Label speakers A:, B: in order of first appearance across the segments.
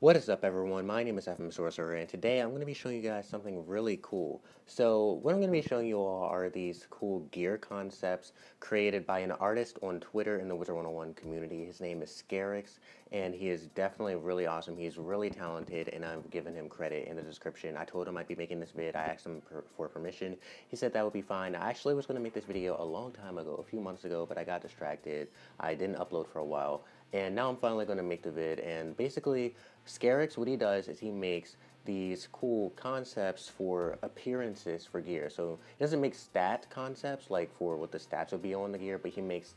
A: What is up, everyone? My name is FM Sorcerer, and today I'm going to be showing you guys something really cool. So what I'm going to be showing you all are these cool gear concepts created by an artist on Twitter in the Wizard101 community. His name is Scarix, and he is definitely really awesome. He's really talented, and I've given him credit in the description. I told him I'd be making this vid. I asked him for permission. He said that would be fine. I actually was going to make this video a long time ago, a few months ago, but I got distracted. I didn't upload for a while. And now I'm finally going to make the vid, and basically Scarix, what he does is he makes these cool concepts for appearances for gear. So he doesn't make stat concepts like for what the stats would be on the gear, but he makes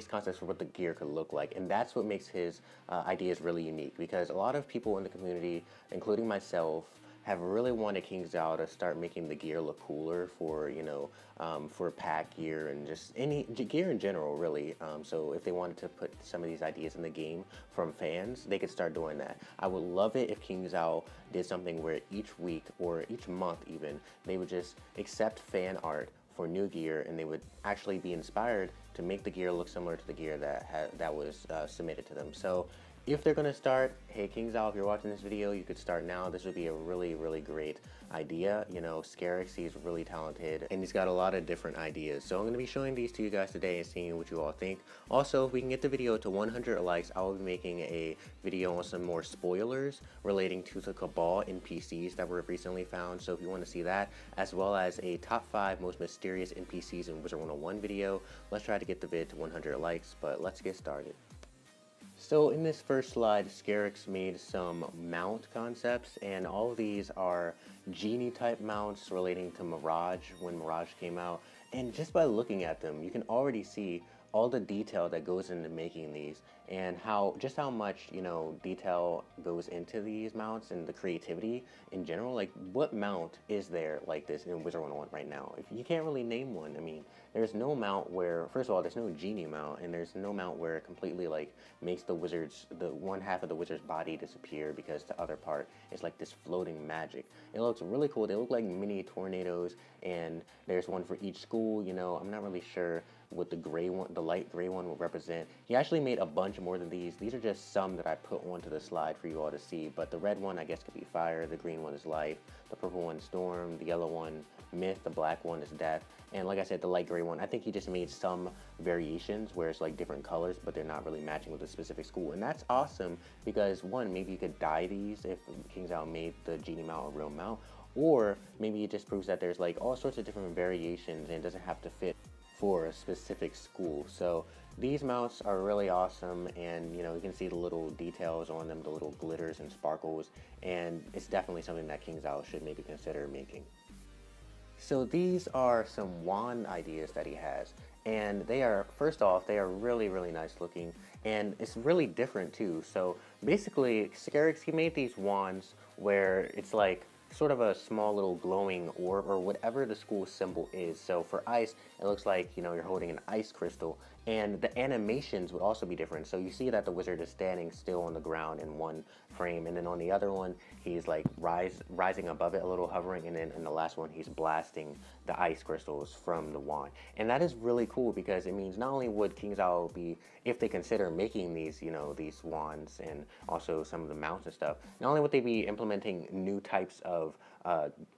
A: concepts for what the gear could look like. And that's what makes his ideas really unique, because a lot of people in the community, including myself, have really wanted King Zhao to start making the gear look cooler for, for pack gear and just any gear in general, really. So if they wanted to put some of these ideas in the game from fans, they could start doing that. I would love it if King Zhao did something where each week or each month even, they would just accept fan art for new gear, and they would actually be inspired to make the gear look similar to the gear that was submitted to them. So if they're going to start, hey King Zhao, if you're watching this video, you could start now. This would be a really, really great idea. You know, Scarix, he's really talented, and he's got a lot of different ideas. So I'm going to be showing these to you guys today and seeing what you all think. Also, if we can get the video to 100 likes, I will be making a video on some more spoilers relating to the Cabal NPCs that were recently found. So if you want to see that, as well as a top 5 most mysterious NPCs in Wizard101 video, let's try to get the vid to 100 likes, but let's get started. So in this first slide, Scarix made some mount concepts, and all of these are genie type mounts relating to Mirage when Mirage came out. And just by looking at them, you can already see all the detail that goes into making these, and how much detail goes into these mounts and the creativity in general. Like, what mount is there like this in Wizard101 right now? If you can't really name one, I mean, there's no mount where, first of all, there's no genie mount, and there's no mount where it completely like makes the one half of the wizard's body disappear because the other part is like this floating magic. It looks really cool. They look like mini tornadoes, and there's one for each school. I'm not really sure what the light gray one will represent. He actually made a bunch more than these. These are just some that I put onto the slide for you all to see, but the red one I guess could be fire, the green one is life, the purple one storm, the yellow one myth, the black one is death, and like I said, the light gray one, I think he just made some variations where it's like different colors, but they're not really matching with a specific school. And that's awesome because, one, maybe you could dye these if King Zhao made the genie mount a real mount, or maybe it just proves that there's like all sorts of different variations and it doesn't have to fit for a specific school. So these mounts are really awesome, and you can see the little details on them, the little glitters and sparkles, and it's definitely something that King Zhao should maybe consider making. So these are some wand ideas that he has, and they are, first off, they are really, really nice looking, and it's really different too. So basically, Scarix, he made these wands where it's like sort of a small little glowing orb or whatever the school symbol is. So for ice, it looks like you're holding an ice crystal, and the animations would also be different. So you see that the wizard is standing still on the ground in one frame, and then on the other one he's like rising above it a little, hovering, and then in the last one he's blasting the ice crystals from the wand. And that is really cool because it means not only would King Zhao be, if they consider making these these wands and also some of the mounts and stuff, not only would they be implementing new types of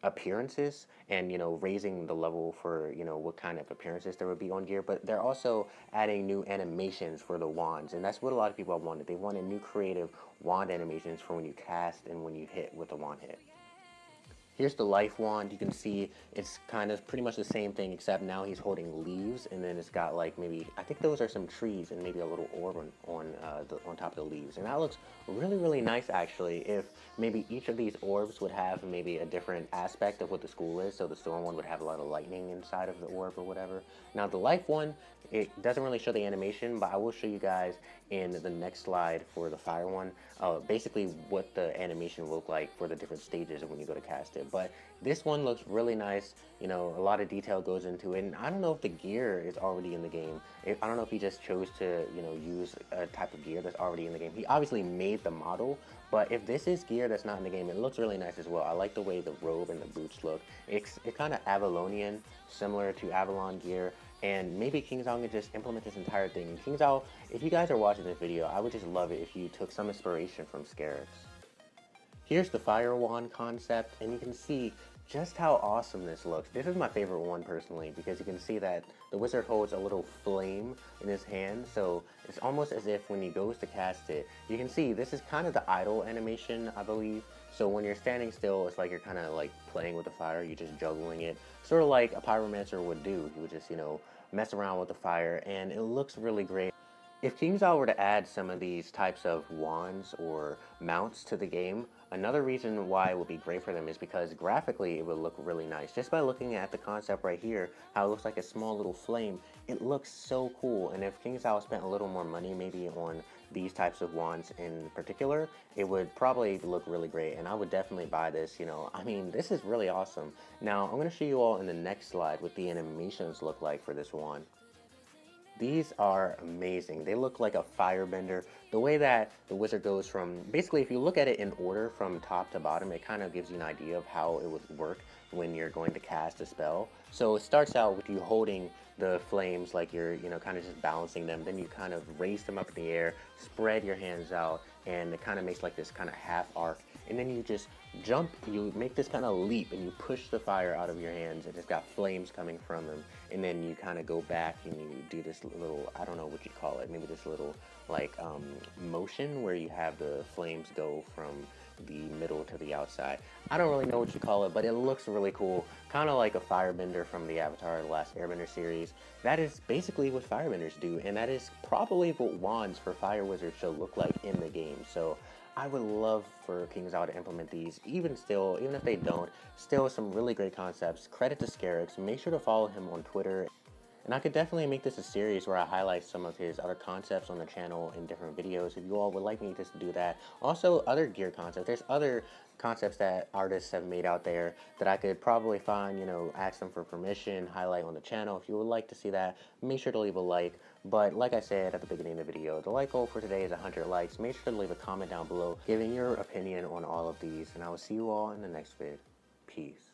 A: appearances and raising the level for what kind of appearances there would be on gear, but they're also adding new animations for the wands, and that's what a lot of people have wanted. They wanted new creative wand animations for when you cast and when you hit with a wand hit. Here's the life wand. You can see it's kind of pretty much the same thing, except now he's holding leaves, and then it's got like maybe, I think those are some trees and maybe a little orb on top of the leaves. And that looks really, really nice actually, if maybe each of these orbs would have maybe a different aspect of what the school is. So the storm one would have a lot of lightning inside of the orb or whatever. Now the life one, it doesn't really show the animation, but I will show you guys in the next slide for the fire one, basically what the animation will look like for the different stages when you go to cast it. But this one looks really nice. A lot of detail goes into it, and I don't know if the gear is already in the game. I don't know if he just chose to use a type of gear that's already in the game. He obviously made the model, but if this is gear that's not in the game, it looks really nice as well. I like the way the robe and the boots look. It's kind of Avalonian, similar to Avalon gear. And maybe King Zhao can just implement this entire thing. King Zhao, if you guys are watching this video, I would just love it if you took some inspiration from Scarix. here's the fire wand concept, and you can see just how awesome this looks. This is my favorite one personally because you can see that the wizard holds a little flame in his hand, so it's almost as if when he goes to cast it, you can see this is kind of the idle animation, I believe. So when you're standing still, it's like you're kind of like playing with the fire, you're just juggling it, sort of like a pyromancer would do. He would just, you know, mess around with the fire, and it looks really great. If KingsIsle were to add some of these types of wands or mounts to the game, another reason why it would be great for them is because graphically it would look really nice. Just by looking at the concept right here, how it looks like a small little flame, it looks so cool. And if KingsIsle spent a little more money maybe on these types of wands in particular, it would probably look really great, and I would definitely buy this. You know, I mean, this is really awesome. Now I'm going to show you all in the next slide what the animations look like for this wand. These are amazing. They look like a firebender. The way that the wizard goes from, basically if you look at it in order from top to bottom, it kind of gives you an idea of how it would work when you're going to cast a spell. So it starts out with you holding the flames like you're, you know, kind of just balancing them. Then you kind of raise them up in the air, spread your hands out, and it kind of makes like this kind of half arc. And then you just jump, you make this kind of leap, and you push the fire out of your hands, and it's got flames coming from them. And then you kind of go back and you do this little, I don't know what you call it, maybe this little like motion where you have the flames go from the middle to the outside. I don't really know what you call it, but it looks really cool. Kind of like a firebender from the Avatar: The Last Airbender series. That is basically what firebenders do, and that is probably what wands for fire wizards should look like in the game. So I would love for KingsIsle to implement these. Even if they don't, still some really great concepts. Credit to Scarix. Make sure to follow him on Twitter. And I could definitely make this a series where I highlight some of his other concepts on the channel in different videos if you all would like me just to do that. Also, other gear concepts. There's other concepts that artists have made out there that I could probably find, you know, ask them for permission, highlight on the channel. If you would like to see that, make sure to leave a like. But like I said at the beginning of the video, the like goal for today is 100 likes. Make sure to leave a comment down below giving your opinion on all of these, and I will see you all in the next vid. Peace.